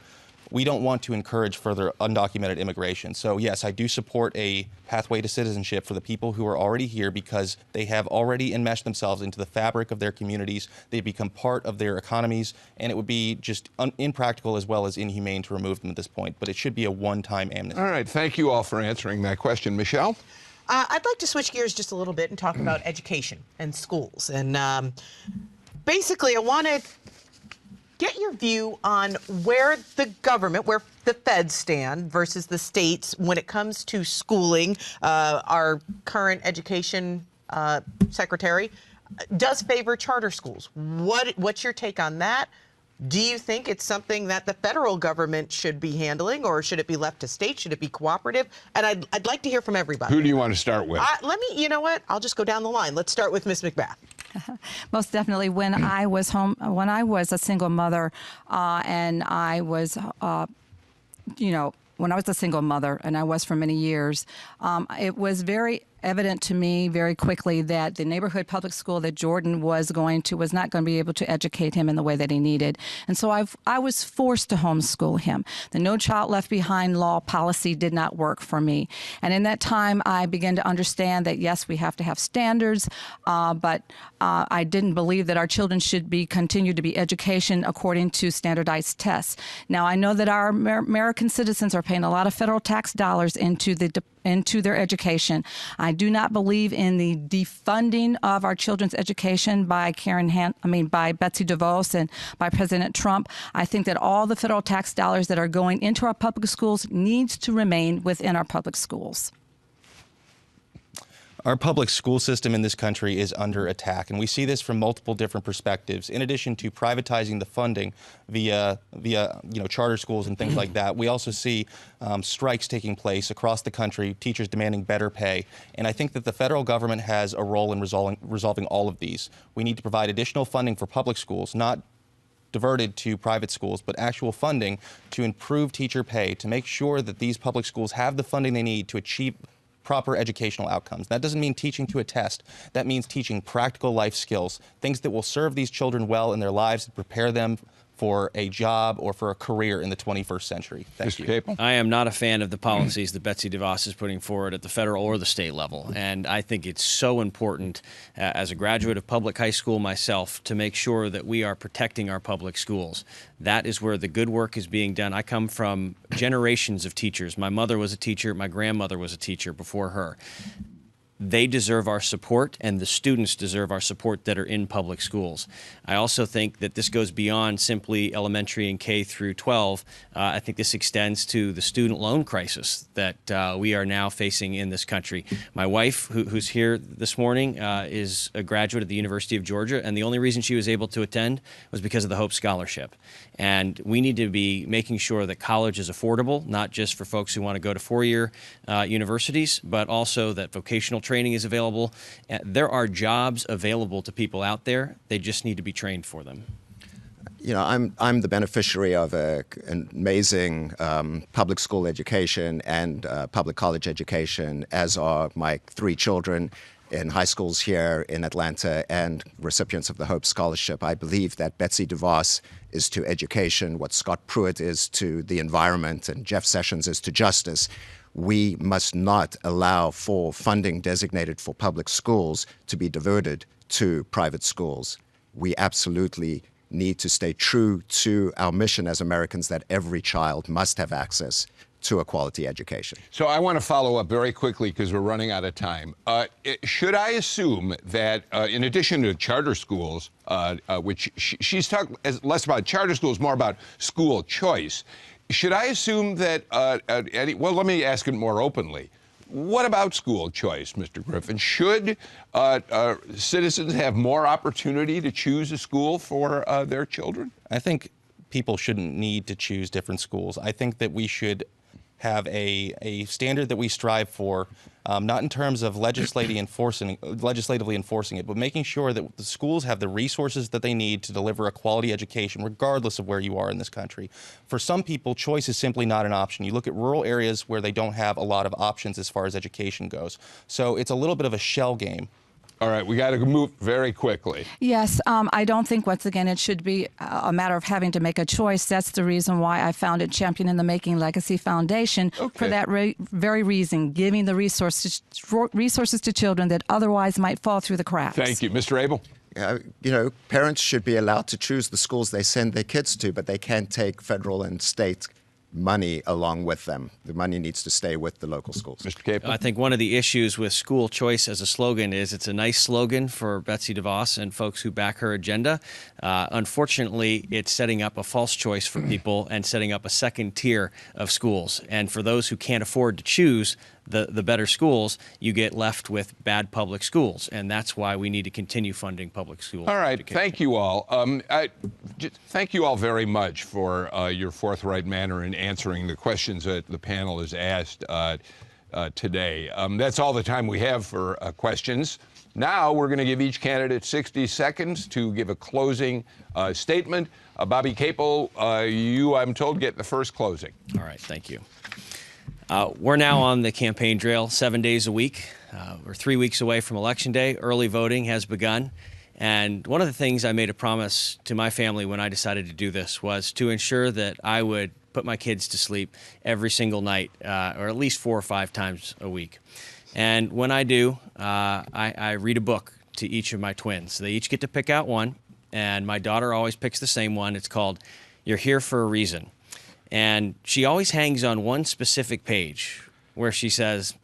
we don't want to encourage further undocumented immigration. So yes, I do support a pathway to citizenship for the people who are already here because they have already enmeshed themselves into the fabric of their communities. They become part of their economies, and it would be just impractical as well as inhumane to remove them at this point. But it should be a one-time amnesty. All right, thank you all for answering that question. Michelle? I'd like to switch gears just a little bit and talk about education and schools. And basically, I want to get your view on where the government, where the feds stand versus the states when it comes to schooling. Our current education secretary does favor charter schools. What's your take on that? Do you think it's something that the federal government should be handling, or should it be left to states? Should it be cooperative? And I'd like to hear from everybody. Who do you want to start with? You know what? I'll just go down the line. Let's start with Ms. McBath. Most definitely. When I was when I was a single mother, and I was, when I was a single mother, and I was for many years, it was very evident to me very quickly that the neighborhood public school that Jordan was not going to be able to educate him in the way that he needed. And so I was forced to homeschool him. The No Child Left Behind law policy did not work for me. And in that time, I began to understand that, yes, we have to have standards, but I didn't believe that our children should continue to be education according to standardized tests. Now, I know that our American citizens are paying a lot of federal tax dollars into their education. I do not believe in the defunding of our children's education by by Betsy DeVos and by President Trump. I think that all the federal tax dollars that are going into our public schools needs to remain within our public schools. Our public school system in this country is under attack, and we see this from multiple different perspectives. In addition to privatizing the funding via charter schools and things like that, we also see strikes taking place across the country, teachers demanding better pay. And I think that the federal government has a role in resolving all of these. We need to provide additional funding for public schools, not diverted to private schools, but actual funding to improve teacher pay, to make sure that these public schools have the funding they need to achieve proper educational outcomes. That doesn't mean teaching to a test. That means teaching practical life skills, things that will serve these children well in their lives and prepare them for a job or for a career in the 21st century. Thank you. Capel? I am not a fan of the policies that Betsy DeVos is putting forward at the federal or the state level. And I think it's so important, as a graduate of public high school myself, to make sure that we are protecting our public schools. That is where the good work is being done. I come from generations of teachers. My mother was a teacher. My grandmother was a teacher before her. They deserve our support, and the students deserve our support that are in public schools. I also think that this goes beyond simply elementary and K through 12. I think this extends to the student loan crisis that we are now facing in this country. My wife, who's here this morning, is a graduate at the University of Georgia, and the only reason she was able to attend was because of the Hope Scholarship. And we need to be making sure that college is affordable, not just for folks who want to go to four-year universities, but also that vocational training is available. There are jobs available to people out there. They just need to be trained for them. You know, I'm the beneficiary of an amazing public school education and public college education, as are my three children in high schools here in Atlanta and recipients of the Hope Scholarship. I believe that Betsy DeVos is to education what Scott Pruitt is to the environment and Jeff Sessions is to justice. We must not allow for funding designated for public schools to be diverted to private schools. We absolutely need to stay true to our mission as Americans that every child must have access to a quality education. So I want to follow up very quickly because we're running out of time. Should I assume that in addition to charter schools, which she's talking less about charter schools, more about school choice, should I assume that, well, let me ask it more openly. What about school choice, Mr. Griffin? Should citizens have more opportunity to choose a school for their children? I think people shouldn't need to choose different schools. I think that we should have a standard that we strive for, not in terms of legislatively enforcing it, but making sure that the schools have the resources that they need to deliver a quality education, regardless of where you are in this country. For some people, choice is simply not an option. You look at rural areas where they don't have a lot of options as far as education goes. So it's a little bit of a shell game. All right, we got to move very quickly. Yes, I don't think, once again, it should be a matter of having to make a choice. That's the reason why I founded Champion in the Making Legacy Foundation, for that very reason, giving the resources to children that otherwise might fall through the cracks. Thank you. Mr. Abel? You know, parents should be allowed to choose the schools they send their kids to, but they can't take federal and state money along with them. The money needs to stay with the local schools. Mr. Capel? I think one of the issues with school choice as a slogan is it's a nice slogan for Betsy DeVos and folks who back her agenda. Unfortunately, it's setting up a false choice for people and setting up a second tier of schools. And for those who can't afford to choose the better schools, you get left with bad public schools. And that's why we need to continue funding public schools. All right. education. Thank you all. Thank you all very much for your forthright manner in answering the questions that the panel has asked today. That's all the time we have for questions. Now we're going to give each candidate 60 seconds to give a closing statement. Bobby Capel, you, I'm told, get the first closing. All right. Thank you. We're now on the campaign trail 7 days a week. We're 3 weeks away from Election Day. Early voting has begun. And one of the things I made a promise to my family when I decided to do this was to ensure that I would put my kids to sleep every single night, or at least 4 or 5 times a week. And when I do, I read a book to each of my twins. They each get to pick out one, and my daughter always picks the same one. It's called You're Here for a Reason. And she always hangs on one specific page where she says,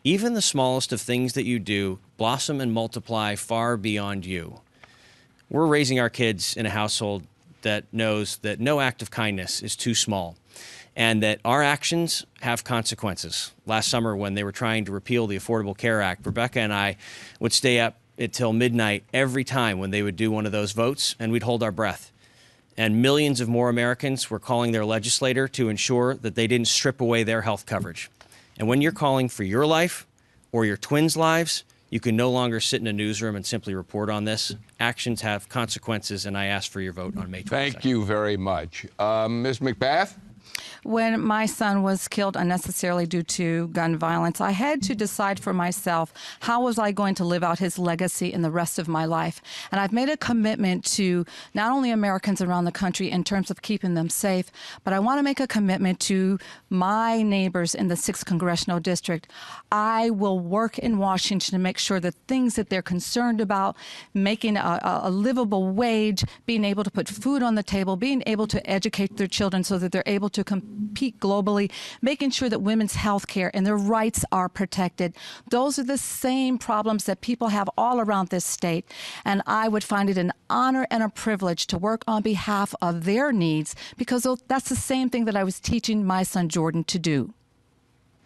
even the smallest of things that you do blossom and multiply far beyond you. We're raising our kids in a household that knows that no act of kindness is too small and that our actions have consequences. Last summer, when they were trying to repeal the Affordable Care Act, Rebecca and I would stay up until midnight every time when they would do one of those votes, and we'd hold our breath. And millions of more Americans were calling their legislator to ensure that they didn't strip away their health coverage. And when you're calling for your life or your twins' lives, you can no longer sit in a newsroom and simply report on this. Actions have consequences, and I ask for your vote on May 22nd. Thank you very much. Ms. McBath? when my son was killed unnecessarily due to gun violence, I had to decide for myself, how was I going to live out his legacy in the rest of my life? And I've made a commitment to not only Americans around the country in terms of keeping them safe, but I want to make a commitment to my neighbors in the 6th Congressional District. I will work in Washington to make sure that things that they're concerned about, making a livable wage, being able to put food on the table, being able to educate their children so that they're able to compete globally, making sure that women's health care and their rights are protected. Those are the same problems that people have all around this state. And I would find it an honor and a privilege to work on behalf of their needs, because that's the same thing that I was teaching my son Jordan to do.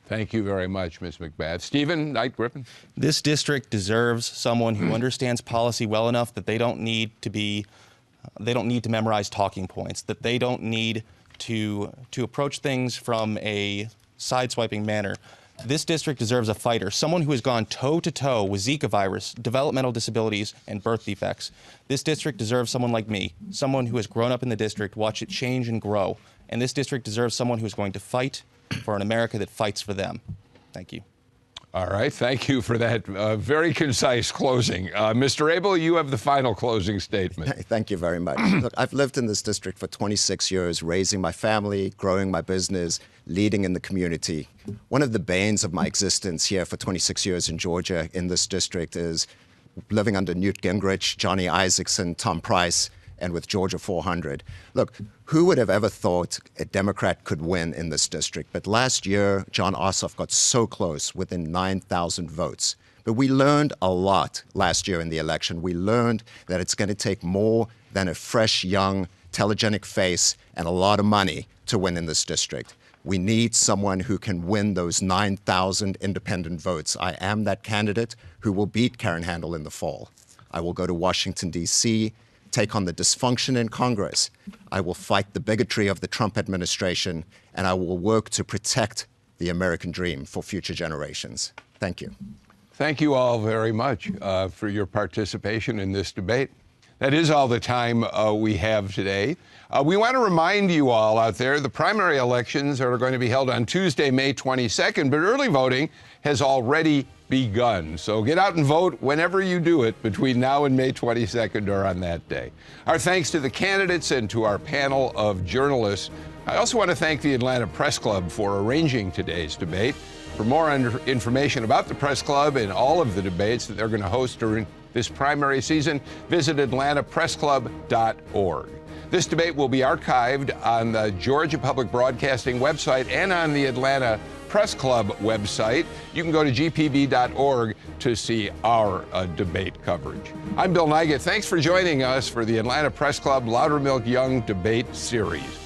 Thank you very much, Ms. McBath. Stephen Knight Griffin. This district deserves someone who understands policy well enough that they don't need to memorize talking points, that they don't need to approach things from a sideswiping manner. This district deserves a fighter, someone who has gone toe-to-toe with Zika virus, developmental disabilities, and birth defects. This district deserves someone like me, someone who has grown up in the district, watched it change and grow. And this district deserves someone who is going to fight for an America that fights for them. Thank you. All right. Thank you for that very concise closing. Mr. Abel, you have the final closing statement. Thank you very much. Look, I've lived in this district for 26 years, raising my family, growing my business, leading in the community. One of the banes of my existence here for 26 years in Georgia in this district is living under Newt Gingrich, Johnny Isakson, Tom Price, and with Georgia 400. Look, who would have ever thought a Democrat could win in this district? But last year, John Ossoff got so close, within 9,000 votes. But we learned a lot last year in the election. We learned that it's going to take more than a fresh, young, telegenic face and a lot of money to win in this district. We need someone who can win those 9,000 independent votes. I am that candidate who will beat Karen Handel in the fall. I will go to Washington, D.C., take on the dysfunction in Congress. I will fight the bigotry of the Trump administration, and I will work to protect the American dream for future generations. Thank you. Thank you all very much for your participation in this debate. That is all the time we have today. We want to remind you all out there, the primary elections are going to be held on Tuesday, May 22nd, but early voting has already begun. So get out and vote whenever you do it between now and May 22nd or on that day. Our thanks to the candidates and to our panel of journalists. I also want to thank the Atlanta Press Club for arranging today's debate. For more information about the Press Club and all of the debates that they're going to host during this primary season, visit atlantapressclub.org. This debate will be archived on the Georgia Public Broadcasting website and on the Atlanta Press Club website. You can go to gpb.org to see our debate coverage. I'm Bill Nigut. Thanks for joining us for the Atlanta Press Club Loudermilk Young Debate Series.